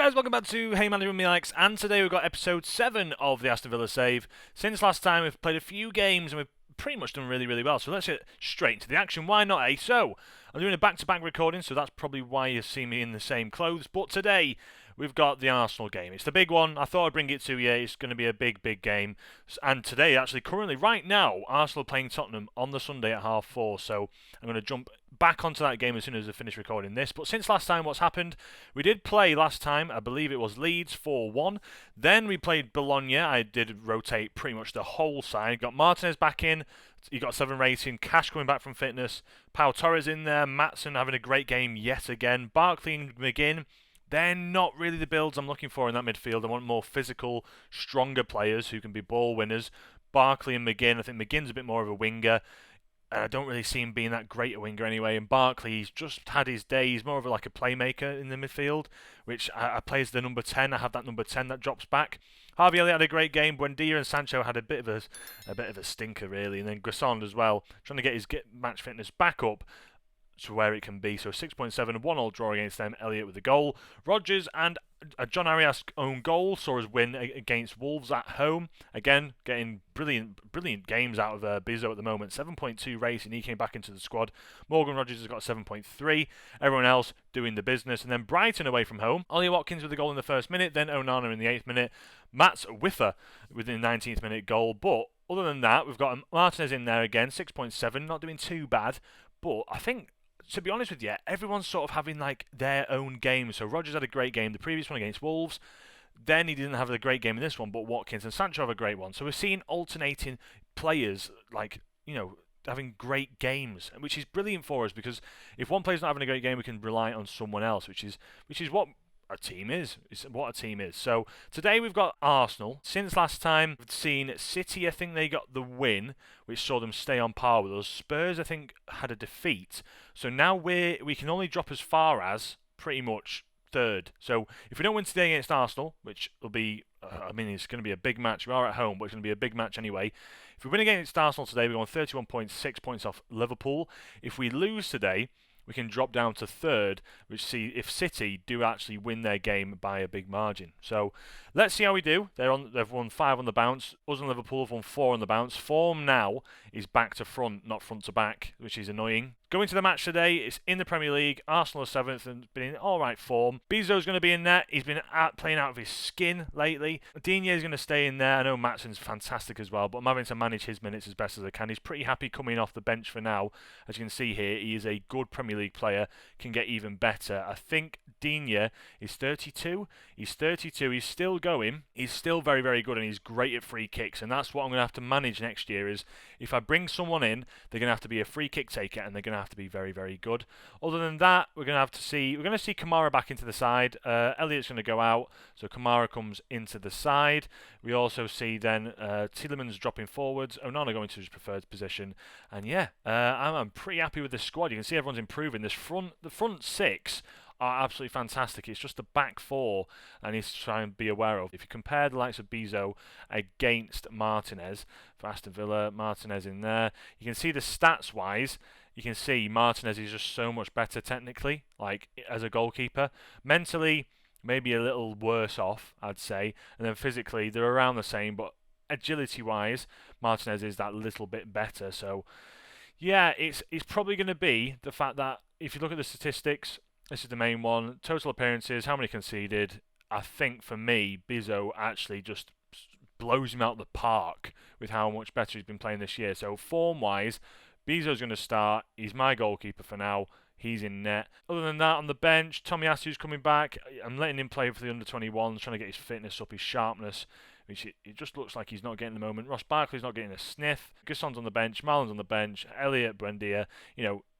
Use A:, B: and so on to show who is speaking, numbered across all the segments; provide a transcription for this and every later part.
A: guys, welcome back to Hey Manager with me, Alex, and today we've got episode 7 of the Aston Villa save. Since last time we've played a few games and we've pretty much done really well, so let's get straight into the action. Why not, eh? So, I'm doing a back-to-back recording, so that's probably why you see me in the same clothes, but today we've got the Arsenal game. It's the big one. I thought I'd bring it to you. It's going to be a big game. And today, actually, currently, right now, Arsenal are playing Tottenham on the Sunday at 4:30. So I'm going to jump back onto that game as soon as I finish recording this. But since last time, what's happened? We did play last time. I believe it was Leeds 4-1. Then we played Bologna. I did rotate pretty much the whole side. Got Martinez back in. He got 7 rating. Cash coming back from fitness. Pau Torres in there. Maatsen having a great game yet again. Barkley and McGinn. They're not really the builds I'm looking for in that midfield. I want more physical, stronger players who can be ball winners. Barkley and McGinn, I think McGinn's a bit more of a winger. I don't really see him being that great a winger anyway. And Barkley, he's just had his day. He's more of like a playmaker in the midfield, which I play as the number 10. I have that number 10 that drops back. Harvey Elliott had a great game. Buendia and Sancho had a bit of a stinker really, and then Grison as well, trying to get his match fitness back up to where it can be. So 6.7, 1-1 draw against them. Elliott with the goal. Rodgers and John Arias' own goal saw us win against Wolves at home. Again, getting brilliant games out of Bizzo at the moment. 7.2 rating. He came back into the squad. Morgan Rodgers has got 7.3. Everyone else doing the business. And then Brighton away from home. Ollie Watkins with the goal in the first minute. Then Onana in the 8th minute. Mats Whiffer with the 19th minute goal. But other than that, we've got Martinez in there again. 6.7. Not doing too bad. But I think, to be honest with you, everyone's sort of having like their own game. So Rodgers had a great game, the previous one against Wolves. Then he didn't have a great game in this one, but Watkins and Sancho have a great one. So we're seeing alternating players, like, you know, having great games, which is brilliant for us, because if one player's not having a great game, we can rely on someone else, which is what a team is. It's what a team is. So today we've got Arsenal. Since last time, we've seen City. I think they got the win, which saw them stay on par with us. Spurs, I think, had a defeat. So now we can only drop as far as pretty much 3rd. So if we don't win today against Arsenal, which will be, it's going to be a big match. We are at home, but it's going to be a big match anyway. If we win against Arsenal today, we're on 31.6 points off Liverpool. If we lose today, we can drop down to 3rd, which see if City do actually win their game by a big margin. So let's see how we do. They've won 5 on the bounce. Us and Liverpool have won 4 on the bounce. Form now is back to front, not front to back, which is annoying. Going to the match today, it's in the Premier League. Arsenal are 7th and been in alright form. Bizzo's going to be in net. He's been playing out of his skin lately. Digne is going to stay in there. I know Maatsen's fantastic as well, but I'm having to manage his minutes as best as I can. He's pretty happy coming off the bench for now. As you can see here, he is a good Premier League player. Can get even better. I think Digne is 32. He's 32. He's still going. He's still very good, and he's great at free kicks. And that's what I'm going to have to manage next year. Is if I bring someone in, they're going to have to be a free kick taker, and they're going to have to be very good. Other than that, we're going to see Kamara back into the side. Elliott's going to go out, so Kamara comes into the side. We also see then Tielemans dropping forwards, Onana going to his preferred position, and yeah, I'm pretty happy with this squad. You can see everyone's improving. The front 6 are absolutely fantastic. It's just the back 4 I need to try and be aware of. If you compare the likes of Bizzo against Martinez for Aston Villa, Martinez in there, you can see the stats wise. You can see Martinez is just so much better technically, like as a goalkeeper. Mentally, maybe a little worse off, I'd say. And then physically, they're around the same, but agility-wise, Martinez is that little bit better. So, yeah, it's probably going to be the fact that if you look at the statistics, this is the main one. Total appearances, how many conceded. I think for me, Bizzo actually just blows him out of the park with how much better he's been playing this year. So form-wise, Bizzo's going to start. He's my goalkeeper for now. He's in net. Other than that, on the bench, Tomiyasu's coming back. I'm letting him play for the under-21s, trying to get his fitness up, his sharpness, which it just looks like he's not getting the moment. Ross Barkley's not getting a sniff. Gusson's on the bench. Marlon's on the bench. Elliott, Buendia,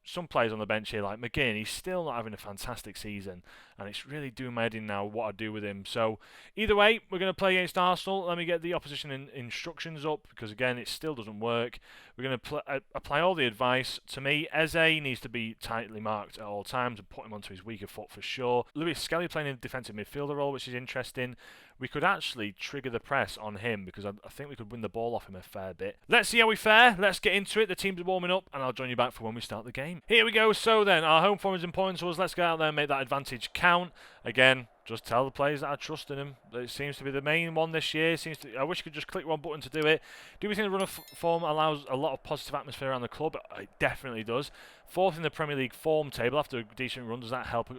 A: some players on the bench here like McGinn, he's still not having a fantastic season, and it's really doing my head in now what I do with him. So either way, we're going to play against Arsenal. Let me get the opposition instructions up, because again, it still doesn't work. We're going to apply all the advice. To me, Eze needs to be tightly marked at all times and put him onto his weaker foot for sure. Lewis Skelly playing in a defensive midfielder role, which is interesting. We could actually trigger the press on him, because I think we could win the ball off him a fair bit. Let's see how we fare. Let's get into it. The teams are warming up, and I'll join you back for when we start the game. Here we go. So then, our home form is important to us. Let's get out there and make that advantage count. Again, Just tell the players that I trust in them. It seems to be the main one this year. I wish I could just click one button to do it. Do we think the run of form allows a lot of positive atmosphere around the club? It definitely does. 4th in the Premier League form table after a decent run. Does that help?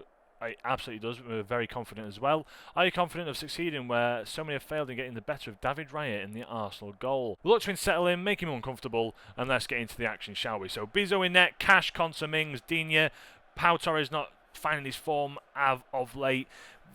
A: It absolutely does. We're very confident as well. Are you confident of succeeding where so many have failed in getting the better of David Raya in the Arsenal goal? We'll look to settle in, make him uncomfortable, and let's get into the action, shall we? So Bizzo in net, Cash, Konsa, Mings, Digne. Pau Torres not finding his form of late.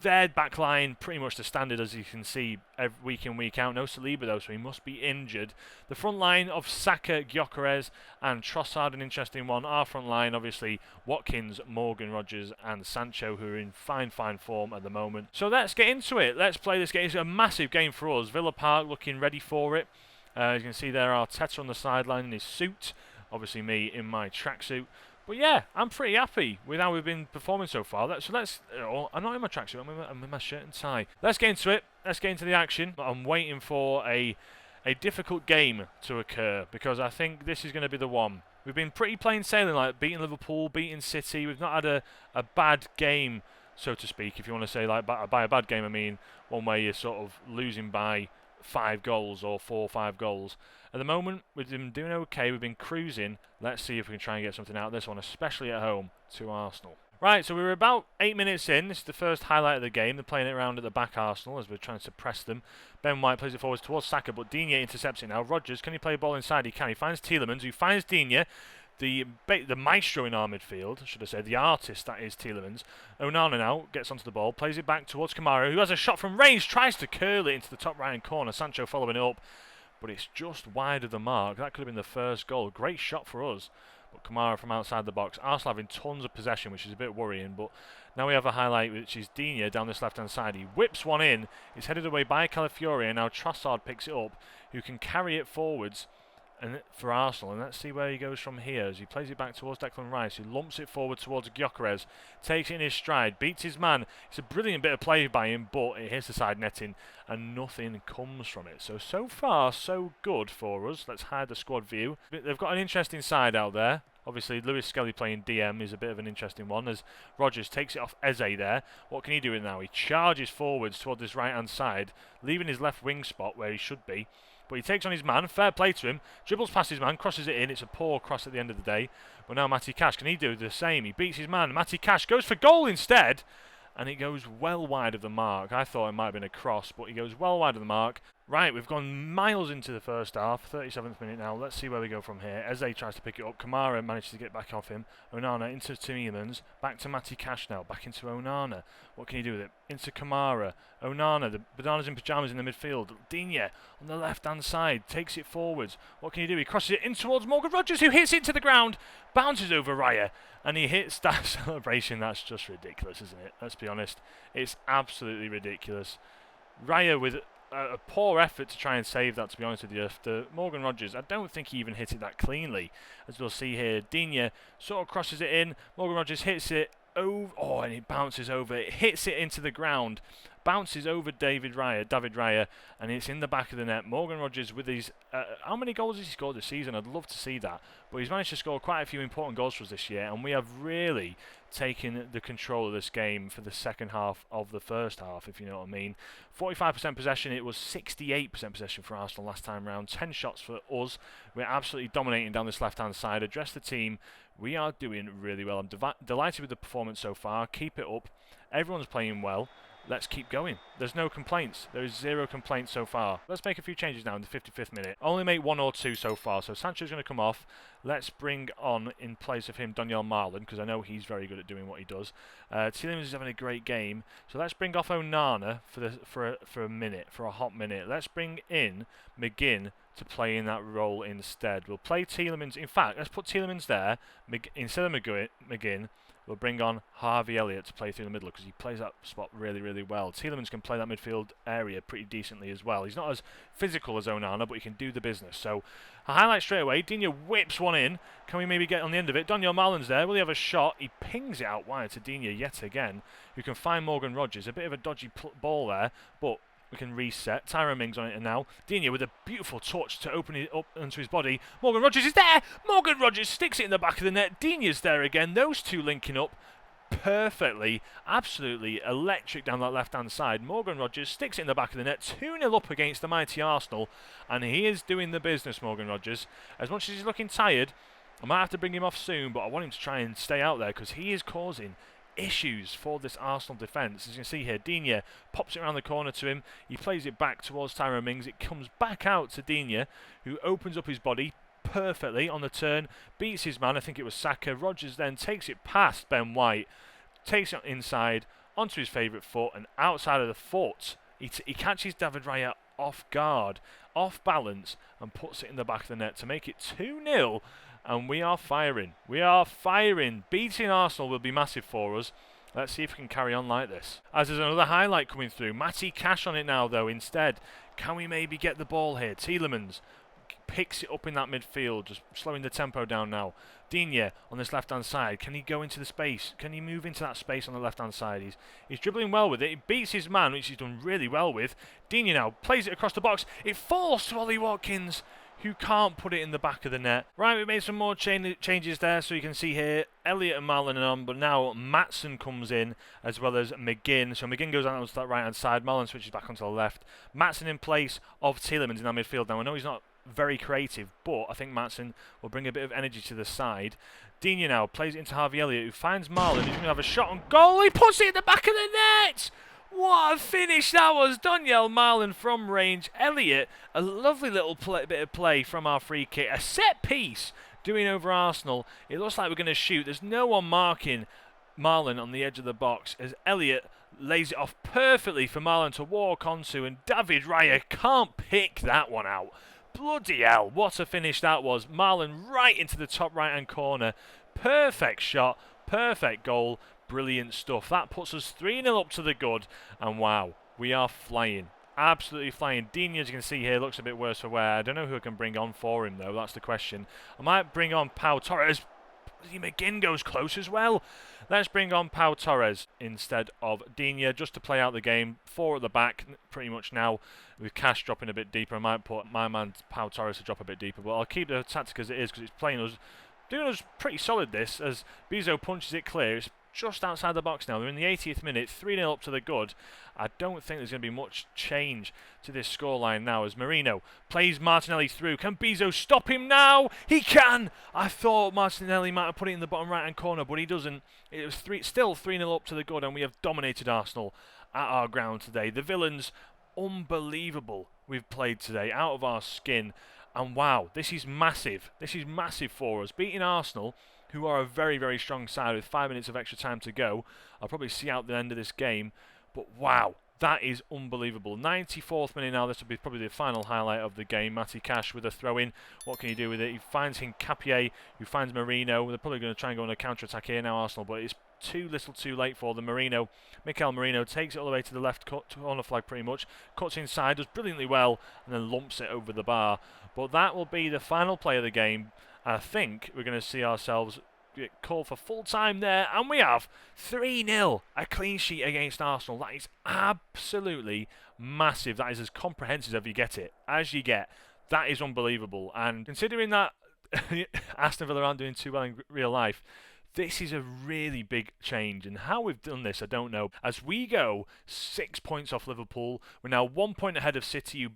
A: Their back line, pretty much the standard, as you can see, every week in, week out. No Saliba, though, so he must be injured. The front line of Saka, Gyökeres, and Trossard, an interesting one. Our front line, obviously, Watkins, Morgan, Rogers, and Sancho, who are in fine form at the moment. So let's get into it. Let's play this game. It's a massive game for us. Villa Park looking ready for it. As you can see there, Arteta on the sideline in his suit. Obviously, me in my tracksuit. But yeah, I'm pretty happy with how we've been performing so far. I'm not in my tracksuit, I'm in my shirt and tie. Let's get into it. Let's get into the action. I'm waiting for a difficult game to occur because I think this is going to be the one. We've been pretty plain sailing, like beating Liverpool, beating City. We've not had a bad game, so to speak. If you want to say like by a bad game, I mean one where you're sort of losing by 5 goals or 4 or 5 goals. At the moment, we've been doing okay. We've been cruising. Let's see if we can try and get something out of this one, especially at home to Arsenal. Right, so we were about 8 minutes in. This is the first highlight of the game. They're playing it around at the back, Arsenal, as we're trying to suppress them. Ben White plays it forwards towards Saka, but Digne intercepts it now. Rogers, can he play a ball inside? He can. He finds Tielemans, who finds Digne. The maestro in our midfield, should I say, the artist that is Tielemans. Onana now gets onto the ball, plays it back towards Kamara, who has a shot from range, tries to curl it into the top right-hand corner. Sancho following it up, but it's just wide of the mark. That could have been the first goal. Great shot for us, but Kamara from outside the box. Arsenal having tons of possession, which is a bit worrying, but now we have a highlight, which is Digne down this left-hand side. He whips one in. It's headed away by Calafiori, and now Trossard picks it up, who can carry it forwards and for Arsenal, and let's see where he goes from here as he plays it back towards Declan Rice, who lumps it forward towards Gyökeres, takes it in his stride, beats his man. It's a brilliant bit of play by him, but it hits the side netting and nothing comes from it. So far, so good for us. Let's hide the squad view. They've got an interesting side out there. Obviously, Lewis Skelly playing DM is a bit of an interesting one as Rogers takes it off Eze there. What can he do with it now? He charges forwards toward this right-hand side, leaving his left wing spot where he should be. But he takes on his man, fair play to him, dribbles past his man, crosses it in. It's a poor cross at the end of the day. But now Matty Cash, can he do the same? He beats his man. Matty Cash goes for goal instead, and it goes well wide of the mark. I thought it might have been a cross, but he goes well wide of the mark. Right, we've gone miles into the first half, 37th minute now. Let's see where we go from here. Eze tries to pick it up. Kamara manages to get back off him. Onana into Tielemans. Back to Matty Cash now. Back into Onana. What can he do with it? Into Kamara. Onana, the bananas in pyjamas in the midfield. Digne on the left-hand side. Takes it forwards. What can he do? He crosses it in towards Morgan Rogers, who hits it to the ground. Bounces over Raya. And he hits that celebration. That's just ridiculous, isn't it? Let's be honest. It's absolutely ridiculous. Raya with a poor effort to try and save that, to be honest with you. After Morgan Rogers, I don't think he even hit it that cleanly. As we'll see here, Digne sort of crosses it in. Morgan Rogers hits it over. Oh, and it bounces over. It hits it into the ground. Bounces over David Raya, and it's in the back of the net. Morgan Rogers with his... how many goals has he scored this season? I'd love to see that. But he's managed to score quite a few important goals for us this year, and we have really taken the control of this game for the second half of the first half, if you know what I mean. 45% possession. It was 68% possession for Arsenal last time round. 10 shots for us. We're absolutely dominating down this left-hand side. Address the team. We are doing really well. I'm delighted with the performance so far. Keep it up. Everyone's playing well. Let's keep going. There's no complaints. There is 0 complaints so far. Let's make a few changes now in the 55th minute. Only make 1 or 2 so far. So Sancho's going to come off. Let's bring on, in place of him, Daniel Marlon, because I know he's very good at doing what he does. Tielemans is having a great game. So let's bring off Onana for a minute, for a hot minute. Let's bring in McGinn to play in that role instead. We'll play Tielemans. In fact, let's put Tielemans there. Instead of McGinn, we'll bring on Harvey Elliott to play through the middle because he plays that spot really, really well. Tielemans can play that midfield area pretty decently as well. He's not as physical as Onana, but he can do the business. So, a highlight straight away. Digne whips one in. Can we maybe get on the end of it? Daniel Marlon's there. Will he have a shot? He pings it out wide to Digne yet again, who can find Morgan Rogers. A bit of a dodgy ball there, but we can reset. Tyrone Mings on it now. Digne with a beautiful touch to open it up onto his body. Morgan Rogers is there! Morgan Rogers sticks it in the back of the net. Digne's there again. Those two linking up. perfectly, absolutely electric down that left-hand side. Morgan Rogers sticks it in the back of the net, 2-0 up against the mighty Arsenal, and he is doing the business, Morgan Rogers. As much as he's looking tired, I might have to bring him off soon, but I want him to try and stay out there because he is causing issues for this Arsenal defence. As you can see here, Digne pops it around the corner to him. He plays it back towards Tyrone Mings. It comes back out to Digne, who opens up his body perfectly on the turn, beats his man, I think it was Saka. Rogers then takes it past Ben White, takes it inside, onto his favourite foot, and outside of the foot, he catches David Raya off guard, off balance, and puts it in the back of the net to make it 2-0. And we are firing. We are firing. Beating Arsenal will be massive for us. Let's see if we can carry on like this. As there's another highlight coming through. Matty Cash on it now, though, instead. Can we maybe get the ball here? Tielemans picks it up in that midfield, just slowing the tempo down now. Digne on this left-hand side. Can he go into the space? Can he move into that space on the left-hand side? He's dribbling well with it. He beats his man, which he's done really well with. Digne now plays it across the box. It falls to Ollie Watkins, who can't put it in the back of the net. Right, we made some more changes there, so you can see here, Elliott and Marlon are on, but now Maatsen comes in, as well as McGinn. So McGinn goes out onto that right-hand side, Marlon switches back onto the left. Maatsen in place of Tielemans in that midfield. Now, I know he's not very creative, but I think Maatsen will bring a bit of energy to the side. Digne now plays it into Harvey Elliott, who finds Marlon, who's going to have a shot on goal. He puts it in the back of the net! What a finish that was! Daniel Marlon from range. Elliott, a lovely little bit of play from our free kick. A set piece doing over Arsenal. It looks like we're going to shoot. There's no one marking Marlon on the edge of the box as Elliott lays it off perfectly for Marlon to walk onto, and David Raya can't pick that one out. Bloody hell, what a finish that was. Marlon right into the top right-hand corner. Perfect shot, perfect goal. Brilliant stuff. That puts us 3-0 up to the good. And wow, we are flying. Absolutely flying. Digne, as you can see here, looks a bit worse for wear. I don't know who I can bring on for him, though. That's the question. I might bring on Pau Torres. McGinn goes close as well. Let's bring on Pau Torres instead of Digne, just to play out the game. 4 at the back, pretty much now, with Cash dropping a bit deeper. I might put my man Pau Torres to drop a bit deeper, but I'll keep the tactic as it is because it's playing us, doing us pretty solid. This as Bezo punches it clear. It's just outside the box now. They're in the 80th minute, 3-0 up to the good. I don't think there's going to be much change to this scoreline now as Marino plays Martinelli through. Can Bezo stop him now? He can! I thought Martinelli might have put it in the bottom right-hand corner, but he doesn't. It was still 3-0 up to the good, and we have dominated Arsenal at our ground today. The Villains, unbelievable we've played today, out of our skin. And wow, this is massive. This is massive for us. Beating Arsenal, who are a very, very strong side with 5 minutes of extra time to go. I'll probably see out the end of this game. But wow, that is unbelievable. 94th minute now. This will be probably the final highlight of the game. Matty Cash with a throw-in. What can he do with it? He finds Hincapié, who finds Marino. They're probably going to try and go on a counter-attack here now, Arsenal, but it's too little too late for them. Mikel Marino takes it all the way to the left corner flag pretty much. Cuts inside, does brilliantly well, and then lumps it over the bar. But that will be the final play of the game. I think we're going to see ourselves get called for full time there, and we have 3-0, a clean sheet against Arsenal. That is absolutely massive. That is as comprehensive as you get it, That is unbelievable. And considering that Aston Villa aren't doing too well in real life, this is a really big change, and how we've done this, I don't know. As we go 6 points off Liverpool, we're now 1 point ahead of City, who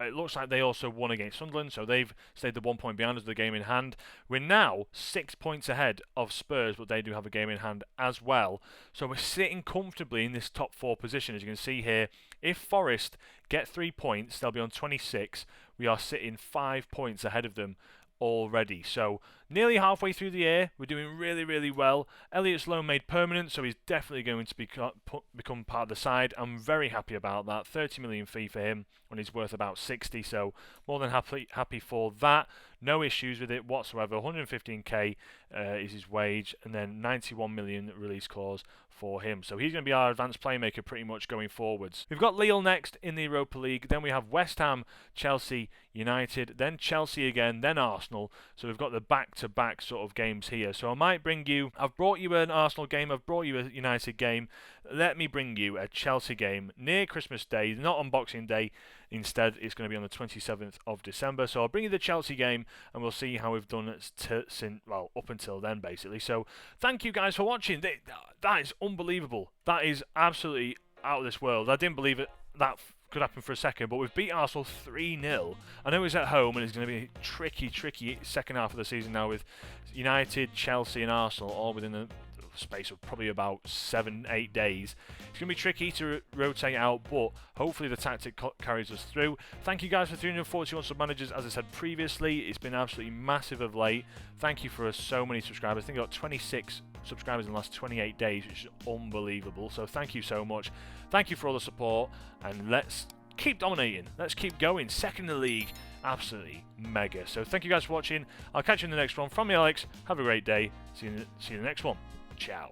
A: it looks like they also won against Sunderland, so they've stayed the 1 point behind us, the game in hand. We're now 6 points ahead of Spurs, but they do have a game in hand as well. So we're sitting comfortably in this top 4 position, as you can see here. If Forest get 3 points, they'll be on 26. We are sitting 5 points ahead of them already. So nearly halfway through the year, we're doing really, really well. Elliott's loan made permanent, so he's definitely going to become part of the side. I'm very happy about that. 30 million fee for him when he's worth about 60, so more than happy for that. No issues with it whatsoever. 115k is his wage, and then 91 million release clause for him. So he's going to be our advanced playmaker pretty much going forwards. We've got Lille next in the Europa League. Then we have West Ham, Chelsea, United, then Chelsea again, then Arsenal. So we've got the back back-to-back sort of games here. So I might bring you, I've brought you an Arsenal game, I've brought you a United game. Let me bring you a Chelsea game near Christmas Day, not on Boxing Day. Instead, it's going to be on the 27th of December. So I'll bring you the Chelsea game, and we'll see how we've done up until then, basically. So thank you guys for watching. That is unbelievable. That is absolutely out of this world. I didn't believe it. That could happen for a second, but we've beat Arsenal 3-0. I know it's at home, and it's going to be a tricky second half of the season now with United, Chelsea, and Arsenal all within the space of probably about 7-8 days. It's going to be tricky to rotate out, but hopefully the tactic carries us through. Thank you guys for 341 sub-managers. As I said previously, it's been absolutely massive of late. Thank you for so many subscribers. I think I got 26 subscribers in the last 28 days, which is unbelievable. So thank you so much. Thank you for all the support, and let's keep dominating. Let's keep going. Second in the league. Absolutely mega. So thank you guys for watching. I'll catch you in the next one. From me, Alex. Have a great day. See you in the next one. Ciao.